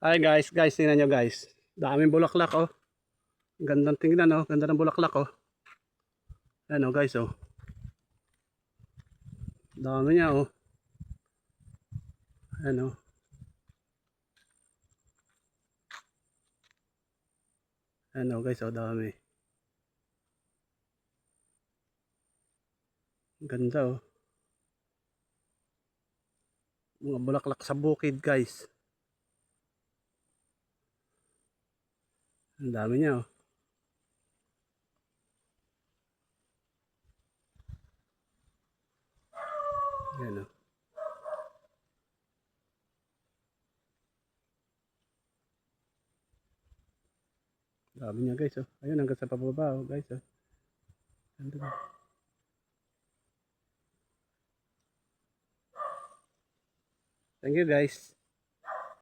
Ay guys, tingnan nyo guys. Daming bulaklak oh. Gandang tingnan oh, ganda ng bulaklak oh. Ayan oh guys oh. Dami niya oh. Ayan oh. Ayan oh guys oh, dami. Ganda oh. Mga bulaklak sa bukid guys. Ang dami niya oh. Ayan oh. Dami niya guys oh. Ayun hanggang sa pababa oh guys oh. Ganda oh. Thank you guys.